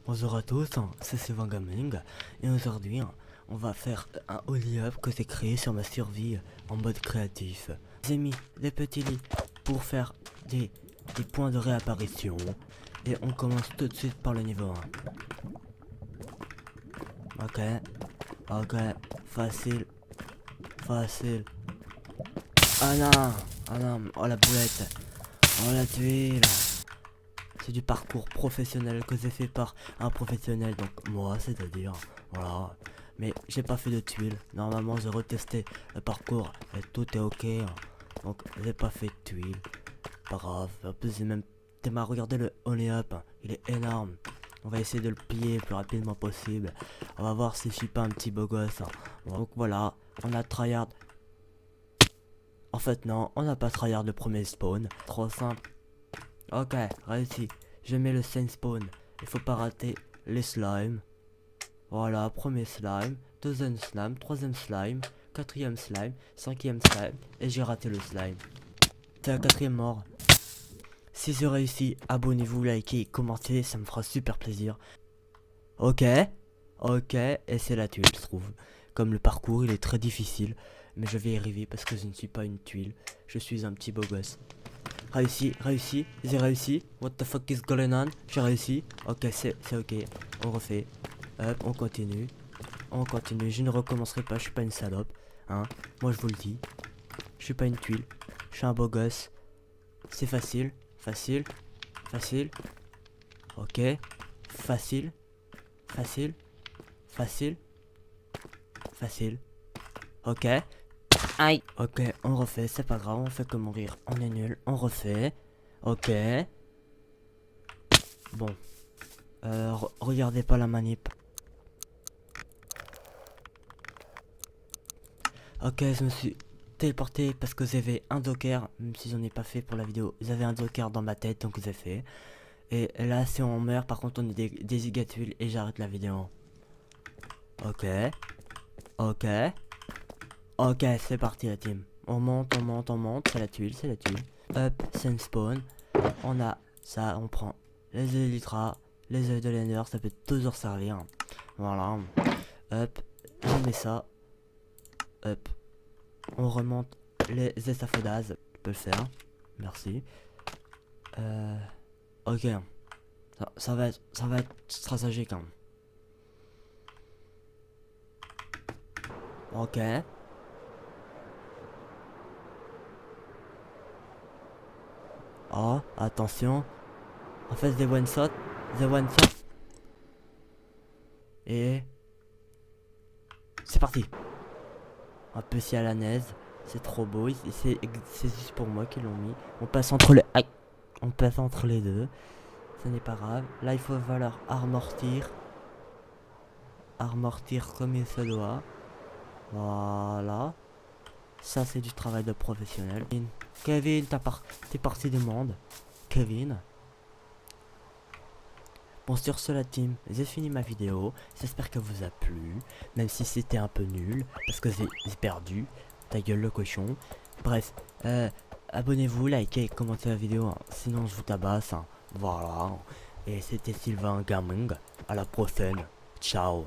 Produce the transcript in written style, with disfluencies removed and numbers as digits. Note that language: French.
Bonjour à tous, c'est Sylvain Gaming et aujourd'hui on va faire un Only Up que j'ai créé sur ma survie en mode créatif. J'ai mis des petits lits pour faire des points de réapparition et on commence tout de suite par le niveau 1. Ok, facile. Ah non, oh la boulette, oh la tuile. C'est du parcours professionnel que j'ai fait par un professionnel, donc moi, c'est-à-dire, voilà. Mais j'ai pas fait de tuiles. Normalement, j'ai retesté le parcours et tout est ok. Donc, j'ai pas fait de tuiles. Pas grave. En plus, j'ai même démarré. Regardez le Only Up. Il est énorme. On va essayer de le plier le plus rapidement possible. On va voir si je suis pas un petit beau gosse. Donc voilà, on a tryhard. En fait, non, on n'a pas tryhard le premier spawn. Trop simple. Ok, réussi. Je mets le sand spawn. Il faut pas rater les slimes. Voilà, premier slime, deuxième slime, troisième slime, quatrième slime, cinquième slime. Et j'ai raté le slime. C'est la quatrième mort. Si j'ai réussi, abonnez-vous, likez, commentez, ça me fera super plaisir. Ok, et c'est la tuile, je trouve. Comme le parcours, il est très difficile. Mais je vais y arriver parce que je ne suis pas une tuile. Je suis un petit beau gosse. Réussi, j'ai réussi. What the fuck is going on? J'ai réussi. Ok, c'est ok. On refait. Hop, on continue. Je ne recommencerai pas, je suis pas une salope. Hein, moi je vous le dis. Je suis pas une tuile. Je suis un beau gosse. C'est facile. Ok. Facile. Ok. Aïe. Ok, on refait, c'est pas grave, on fait que mourir, on est nul, on refait. Ok. Bon. Regardez pas la manip. Ok, je me suis téléporté parce que j'avais un docker, même si j'en ai pas fait pour la vidéo. J'avais un docker dans ma tête, donc j'ai fait. Et là, si on meurt, par contre, on est des gigatules et j'arrête la vidéo. Ok, c'est parti la team. On monte, c'est la tuile. Hop, sand spawn. On a ça, on prend les elytras, les œufs de l'ender, ça peut toujours servir. Voilà. Hop, on met ça. Hop. On remonte les échafaudages. Je peux le faire. Merci. Ok. Ça va être stratégique. Hein. Ok. Oh, attention. En fait, des one shot. Et c'est parti. Un peu si à la naise. C'est trop beau. C'est juste pour moi qu'ils l'ont mis. On passe entre les. Aïe. On passe entre les deux. Ce n'est pas grave. Là, il faut falloir amortir. Amortir comme il se doit. Voilà. Ça, c'est du travail de professionnel. Kevin, t'es parti du monde. Kevin. Bon, sur ce la team, j'ai fini ma vidéo. J'espère que vous a plu. Même si c'était un peu nul. Parce que j'ai perdu. Ta gueule le cochon. Bref. Abonnez-vous, likez, commentez la vidéo. Hein. Sinon je vous tabasse. Hein. Voilà. Et c'était Sylvain Gaming. À la prochaine. Ciao.